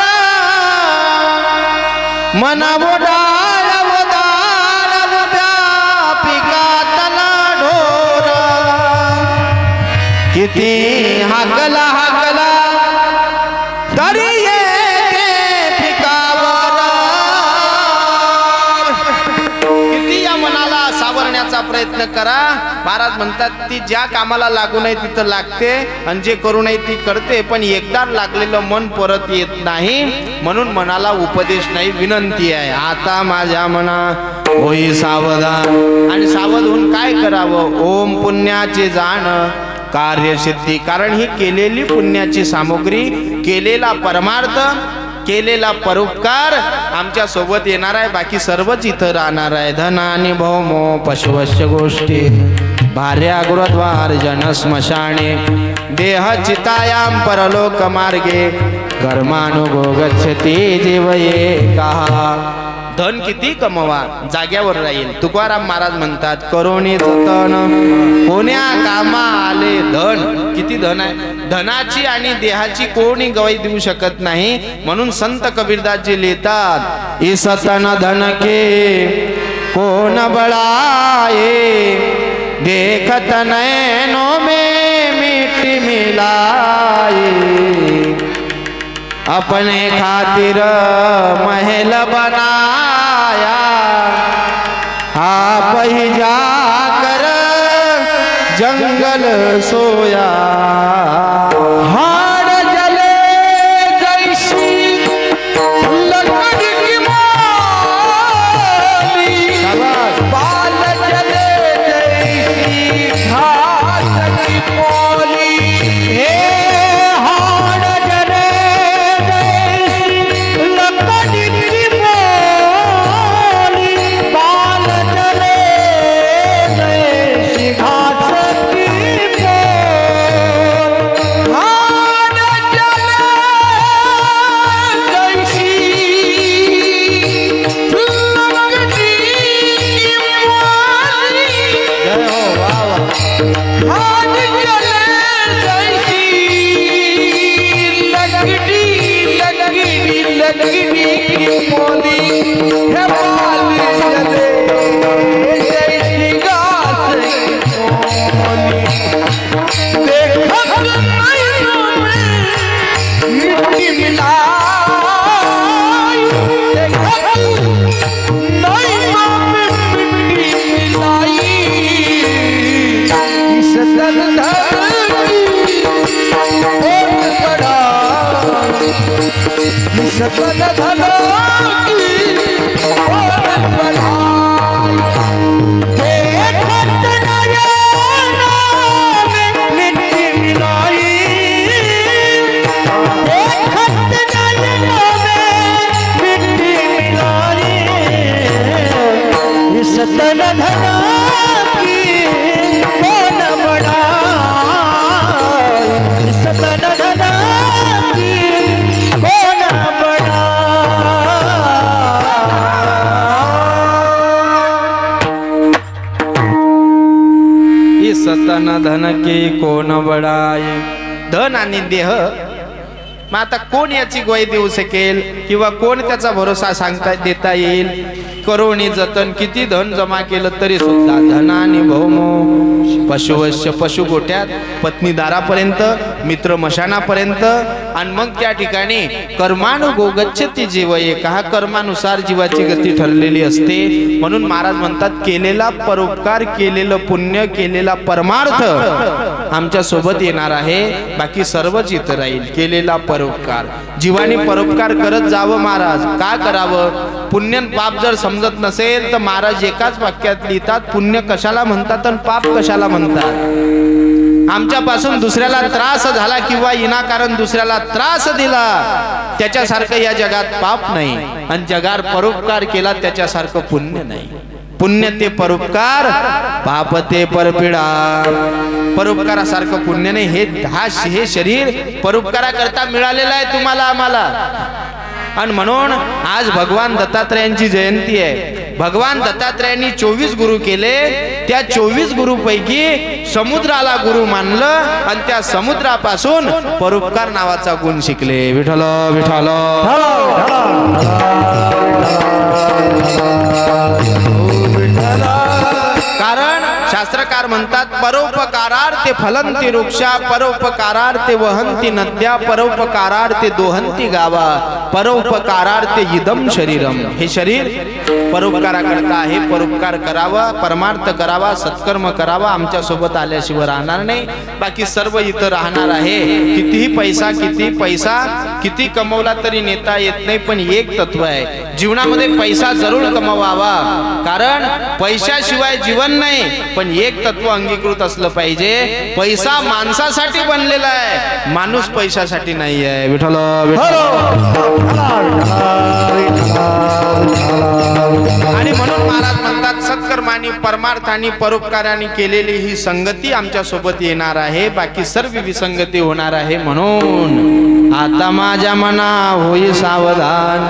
मना ओढाळ ओढाळ उभ्या पिकातला ढोर, किती हाकला हाकला तरी येते पिकावर। किती या मनाला सावरण्याचा प्रयत्न करा। महाराज म्हणतात, ती ज्या कामाला लागू नये तिथं लागते आणि जे करू नये ती करते, पण एकदा लागलेलं मन परत येत नाही। म्हणून मनाला उपदेश नाही, विनंती आहे, आता माझ्या मना होई सावधान। आणि सावध होऊन काय करावं? ओम पुण्याचे जाण कार्यसिद्धी, कारण ही केलेली पुण्याची सामग्री, केलेला परमार्थ, केलेला परोपकार आमच्या सोबत येणार आहे, बाकी सर्वच इथं राहणार आहे। धन आणि भौमो पशुवश्य गोष्टी, भार्या गुरुद्वार जन स्मशाने, देह चितायाम परलोक मार्गे, कर्मानुगो गच्छति जीवये कहा। धन किती कमवा जाग्यावर राहील। तुकाराम महाराज म्हणतात, करोनी जतन कोण्या कामा आले धन। किती धन आहे? धनाची आणि देहाची कोणी गवाही देऊ शकत नाही। म्हणून संत कबीरदासजी लिहितात, इसतन धन के कोण बळाए, देखत नैनों में मिट्टी मिलाए, अपने खातिर महल बनाया, आप ही जाकर जंगल सोया। हाड़ जले जैसी लकड़ी की माली, बाल जले जैसी घास की मोली, हे हाड़ जले इस तन धन की कोण बडाई. धन आणि देह मग आता कोण याची ग्वाही देऊ शकेल किंवा कोण त्याचा भरोसा सांगता देता येईल. करोनी जतन किती धन जमा केलं तरी सुद्धा धनाने भौमो पशुवश्य पशु गोट्यात पत्नी दारापर्यंत मित्र मशानापर्यंत आणि मग त्या ठिकाणी कर्मानुगो गच्छती जीव एका कर्मानुसार जीवाची गती ठरलेली असते. म्हणून महाराज म्हणतात केलेला परोपकार केलेलं पुण्य केलेला परमार्थ आमच्या सोबत येणार आहे. बाकी सर्वच इथं राहील. केलेला परोपकार जीवाने परोपकार करत जावं. महाराज का करावं. पुण्य पाप जर समजत नसेल तर महाराज एकाच वाक्यात लिहितात पुण्य कशाला म्हणतात आणि पाप कशाला म्हणतात. आमच्यापासून दुसऱ्याला त्रास झाला किंवा विनाकारण दुसऱ्याला त्रास दिला त्याच्यासारखं या जगात पाप नाही आणि जगात परोपकार केला त्याच्यासारखं पुण्य नाही. पुण्य ते परोपकार पाप ते परपिडा. परोपकारासारखं पुण्य नाही. हे शरीर परोपकाराकरता मिळालेलं आहे तुम्हाला आम्हाला. आणि म्हणून आज भगवान दत्तात्रयांची जयंती आहे. भगवान दत्तात्रयांनी 24 गुरु केले. त्या 24 गुरुपैकी समुद्राला गुरु मानलं आणि त्या समुद्रापासून परोपकार नावाचा गुण शिकले. विठ्ठल विठ्ठल. कारण शास्त्रकार म्हणतात परोपकारार्थे फलंती वृक्षा परोपकारार्थे वहंती नद्या परोपकारार्थे दोहंती गावा परोपकारार्थे इदम शरीरम. हे शरीर परोपकाराकरता आहे. परोपकार करावा परमार्थ करावा सत्कर्म करावा. आमच्या सोबत आल्याशिवाय राहणार नाही. बाकी सर्व इथं राहणार आहे. किती पैसा किती कमवला तरी नेता येत नाही. पण एक तत्व आहे जीवनामध्ये पैसा जरूर कमवावा. कारण पैशाशिवाय जीवन नाही. पण एक तत्व अंगीकृत असलं पाहिजे. पैसा माणसासाठी बनलेला आहे. माणूस पैशासाठी नाही आहे. विठ्ठल आणि म्हणून महाराज म्हणतात सत्कर्मानी परमार्थानी परोपकाराने केलेली ही संगती आमच्या सोबत येणार आहे. बाकी सर्व विसंगती होणार आहे. म्हणून आता माझ्या मना होई सावधान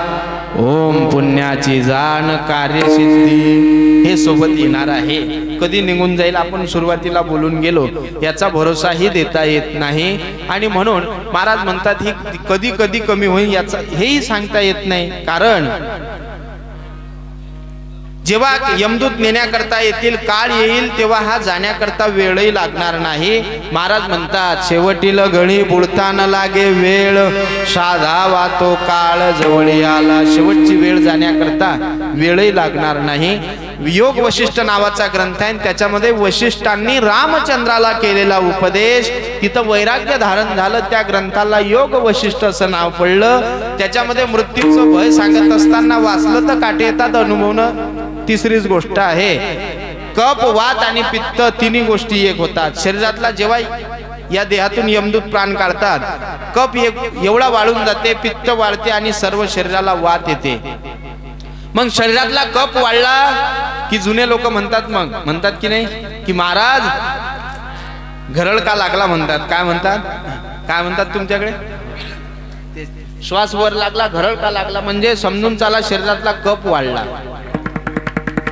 ओम पुण्याची जाण कार्यसिद्धी हे सोबत येणार आहे. कधी निघून जाईल आपण सुरुवातीला बोलून गेलो याचा भरोसाही देता येत नाही. आणि म्हणून महाराज म्हणतात ही कधी कधी कमी होईल याचा हेही सांगता येत नाही. कारण जेव्हा यमदूत नेण्याकरता येतील काळ येईल तेव्हा हा जाण्याकरता वेळही लागणार नाही. महाराज म्हणतात शेवटीला घडी बुडता न लागे वेळ साधावा तो काळ जवळ आला. शेवटची वेळ जाण्याकरता वेळही लागणार नाही. योग वशिष्ठ नावाचा ग्रंथ आहे. त्याच्यामध्ये वशिष्ठांनी रामचंद्राला केलेला उपदेश तिथं वैराग्य धारण झालं. त्या ग्रंथाला योग वशिष्ठ असं नाव पडलं. त्याच्यामध्ये मृत्यूचं भय सांगत असताना वाचलं तर काटे येतात अनुभवणं. तिसरीच गोष्ट आहे कप वात आणि पित्त तिन्ही गोष्टी एक होतात. शरीरातला जेव्हा या देहातून यमदूत प्राण काढतात कप एवढा वाढून जाते पित्त वाढते आणि सर्व शरीराला वात येते. मग शरीरातला कप वाढला की जुने लोक म्हणतात की नाही की महाराज घरळ का लागला म्हणतात. काय म्हणतात तुमच्याकडे श्वास वर लागला घरळ का लागला म्हणजे समजून चाला शरीरातला कप वाढला.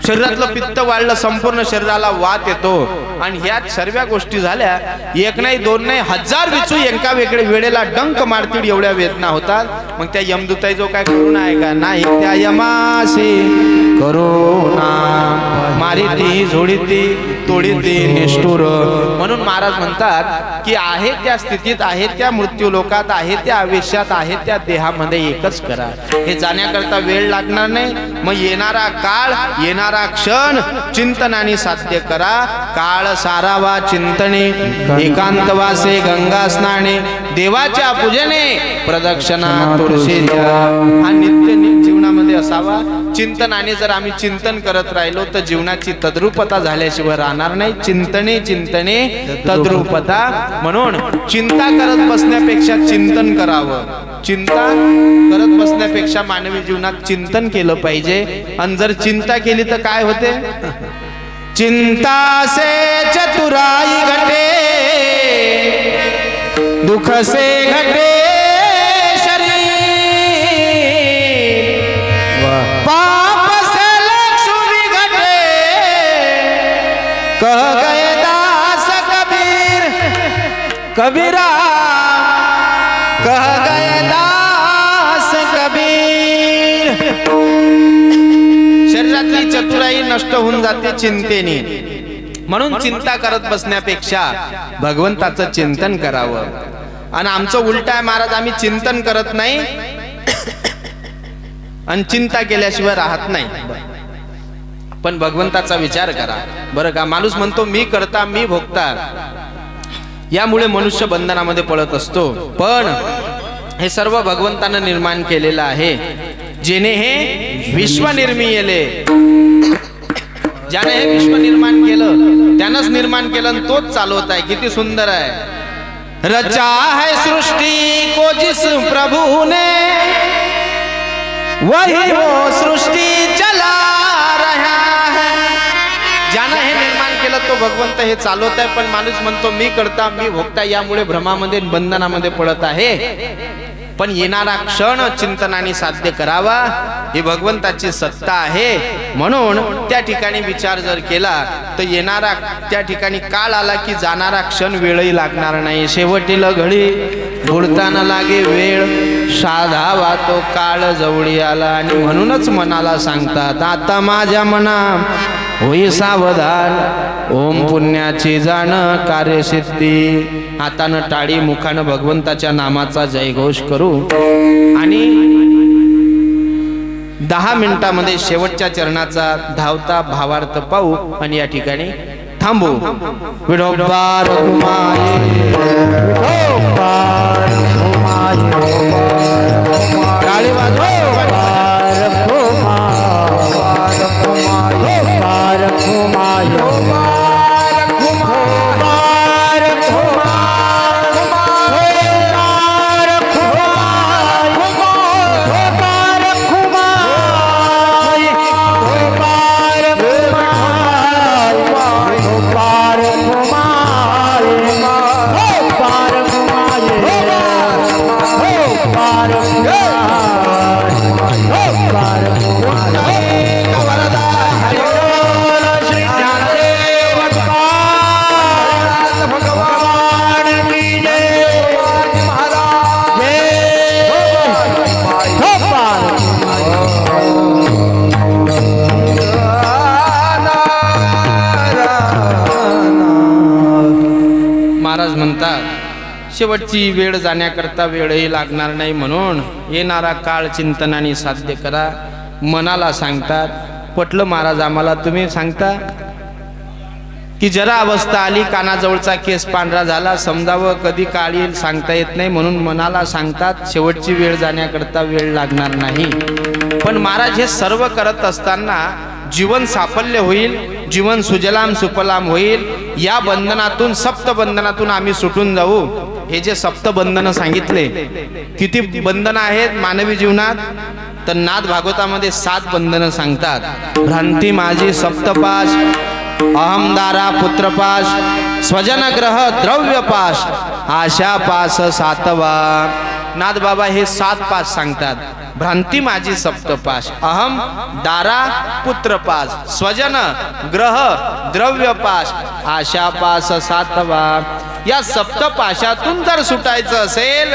शरीरातलं पित्त वाढलं संपूर्ण शरीराला वात येतो. आणि ह्या सर्व गोष्टी झाल्या एक नाही दोन नाही हजार विचू एका वेळेला डंक मारतील एवढ्या वेदना होतात. मग त्या यमदूताई जो काय करुणा आहे का नाही त्या यमाशी करुणा मारिती झोडीती तोडीती निष्ठुर. म्हणून महाराज म्हणतात की आहे त्या स्थितीत आहे त्या मृत्यू लोकात आहे त्या आवेशात आहे त्या देहामध्ये एकच करा. हे जाण्याकरता वेळ लागणार नाही. मग येणारा काळ येणारा क्षण चिंतनाने साध्य करा. काळ सारावा चिंतने एकांतवासे गंगा स्नाने देवाच्या पूजने प्रदक्षिणा तुळशीच्या. हा नित्य जीवनामध्ये असावा. चिंतनाने जर आम्ही चिंतन करत राहिलो तर जीवनाची तद्रूपता झाल्याशिवाय राहणार नाही. चिंतने तद्रूपता. म्हणून चिंता करत बसण्यापेक्षा चिंतन करावं. चिंता करत बसण्यापेक्षा मानवी जीवनात चिंतन केलं पाहिजे. आणि जर चिंता केली तर काय होते चिंता से चतुराई घटे दुख से घटे शरीर पाप से लक्ष्मी घटे कह गए दास कबीरा कह गए दास कबीर। शरीरातली चतुराई नष्ट होऊन जाते चिंतेने, म्हणून चिंता करत बसण्यापेक्षा भगवंताचं चिंतन करावं। आणि आमचं उलट आहे महाराज, आम्ही चिंतन करत नाही आणि चिंता केल्याशिवाय राहत नाही। पण भगवंताचा विचार करा बरं का। माणूस म्हणतो मी करता मी भोगता, यामुळे मनुष्य बंधनामध्ये पडत असतो। पण हे सर्व भगवंतानं निर्माण केलेलं आहे। जेने हे विश्व निर्मिले, ज्याने हे विश्व निर्माण केलं त्यानंच निर्माण केलं आणि तोच चालवत आहे। किती सुंदर आहे। रचा है सृष्टि को जिस प्रभु ने, वही वो सृष्टि चला रहा है। ज्यानं हे निर्माण केलं तो भगवंत हे चालवत आहे। पण माणूस म्हणतो मी करता मी भोगता, यामुळे भ्रमामध्ये बंधनामध्ये पडत आहे। पण येणारा क्षण चिंतनाने साध्य करावा, ही भगवंताची सत्ता आहे। म्हणून त्या ठिकाणी विचार जर केला तर येणारा त्या ठिकाणी काळ आला की जाणारा क्षण वेळही लागणार नाही। शेवटीला घडी बुडताना लागे वेळ, साधावा तो काळ जवळी आला। आणि म्हणूनच मनाला सांगतात आता माझ्या मना होई सावधान, ओम पुण्याची जाण कार्यसिद्धी। हातानं टाळी मुखानं भगवंताच्या नामाचा जयघोष करू आणि 10 मिनिटांमध्ये शेवटच्या चरणाचा धावता भावार्थ पाहू आणि या ठिकाणी थांबू। विठोबार घुमाये, विठोबार घुमाये, टाळी वाजवा। शेवटची वेळ जाण्याकरता वेळही लागणार नाही, म्हणून येणारा काळ चिंतनाने साध्य करा। मनाला सांगतात पटलं महाराज आम्हाला, तुम्ही सांगता की जरा अवस्था आली कानाजवळचा केस पांढरा झाला, समजावं कधी काळ येईल सांगता येत नाही। म्हणून मनाला सांगतात शेवटची वेळ जाण्याकरता वेळ लागणार नाही। पण महाराज हे सर्व करत असताना जीवन साफल्य होईल, जीवन सुजलाम सुफलाम होईल। या बंधनातून सप्त बंधनातून आम्ही सुटून जाऊ। हे जे सप्त बंधन सांगितले, किती बंधन आहेत मानवी जीवनात, तर नाद भागवतामध्ये 7 बंधन सांगतात। भ्रांती माझी सप्तपाश, अहमदारा पुत्रपाश, स्वजनग्रह द्रव्यपाश, आशापाश 7वा। नाद बाबा हे 7 पाश सांगतात। भ्रांती माझी सप्तपाश, अहम दारा पुत्रपाश, स्वजन ग्रह द्रव्यपाश, आशापाश 7वा। या सप्तपाशातून जर सुटायचं असेल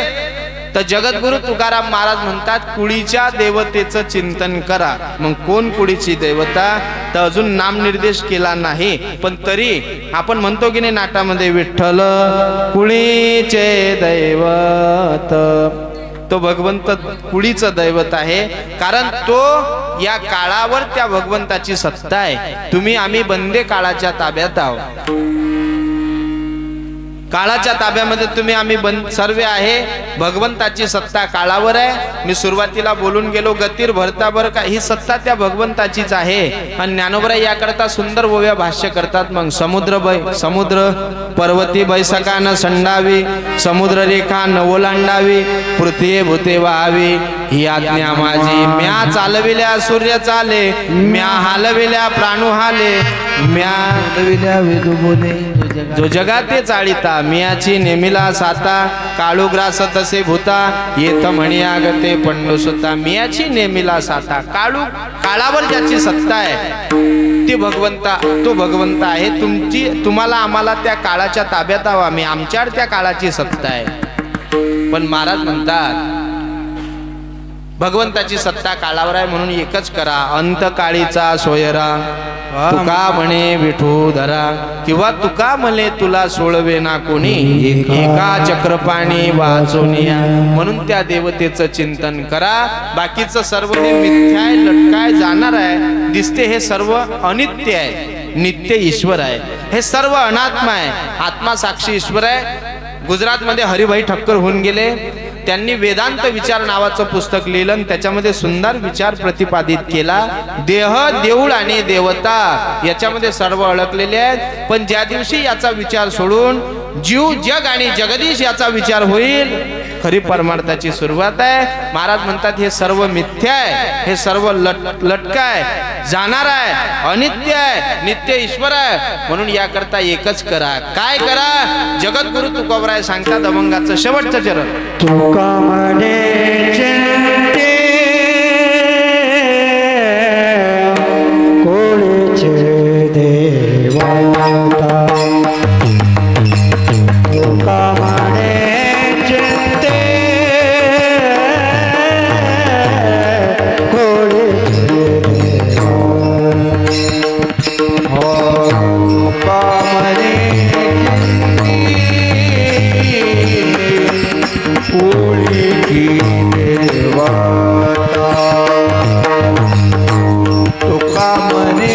तर जगद्गुरु तुकाराम महाराज म्हणतात कुळीच्या देवतेचं चिंतन करा। मग कोण कुळीची देवता, तर अजून नामनिर्देश केला नाही, पण तरी आपण म्हणतो की नाही नाटामध्ये विठ्ठल कुळीचे दैवत, तो भगवंत कुळीचं दैवत आहे। कारण तो या काळावर त्या भगवंताची सत्ता आहे। तुम्ही आम्ही बंदे काळाच्या ताब्यात आहोत, काळाच्या ताब्यामध्ये तुम्ही आम्ही सर्व आहे। भगवंताची सत्ता काळावर आहे। मी सुरुवातीला बोलून गेलो गतीर भरता बर का, ही सत्ता त्या भगवंताचीच आहे। आणि ज्ञानोबरा याकरता सुंदर ओव्या भाष्य करतात। मग समुद्र पर्वती बैसकान संडावी, समुद्र रेखा न ओलांडावी, पृथ्वी भूते व्हावी, ही आज्ञा माझी। म्या चालविल्या सूर्य चाले, म्या हालविल्या प्राणू हाले, म्या हलविल्या वेदू बोले, जो जगाते चाळिता, मियाची नेमिला साता, काळूग्रास तसे भूता, येत म्हणे आगते पंडुसुता। मियाची नेमिला साता, काळावर ज्याची सत्ता आहे ते भगवंता तो भगवंत आहे। तुम्हाला आम्हाला त्या काळाच्या ताब्यात आहो आम्ही, आमच्यावर त्या काळाची सत्ता आहे। पण महाराज म्हणतात भगवंताची सत्ता काळावर आहे म्हणून एकच करा, अंतकाळीचा सोयरा तुका म्हणे विठूधरा, किंवा तुका म्हणे तुला सोळवे ना कोणी, एका चक्रपाणी वाचोनिया। म्हणून त्या देवतेचं चिंतन करा। बाकीचं सर्व हे मिथ्या आहे, लटकाय जाणार आहे, दिसते हे सर्व अनित्य आहे, नित्य ईश्वर आहे। हे सर्व अनात्मा आहे, आत्मा साक्षी ईश्वर आहे। गुजरातमध्ये हरिभाई ठक्कर होऊन गेले, त्यांनी वेदांत विचार नावाचं पुस्तक लिहिलं आणि त्याच्यामध्ये सुंदर विचार प्रतिपादित केला। देह, देऊळ आणि देवता याच्यामध्ये सर्व अडकलेले आहेत। पण ज्या दिवशी याचा विचार सोडून जीव, जग आणि जगदीश याचा विचार होईल, खरी परमार्थाची सुरुवात आहे। महाराज म्हणतात हे सर्व मिथ्या आहे, हे सर्व लटका आहे, जाणार आहे, अनित्य आहे, नित्य ईश्वर आहे। म्हणून याकरता एकच करा। काय करा? जगद्गुरु तुकोबराय सांगतात अभंगाचं शेवटचं चरण, तुका म्हणे चिंते कोळीचे देवता, तुका म्हणे चिंते कोळीचे तुका म्हणे कोळीची देवता, तुका म्हणे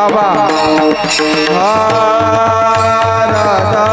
बाबा राधा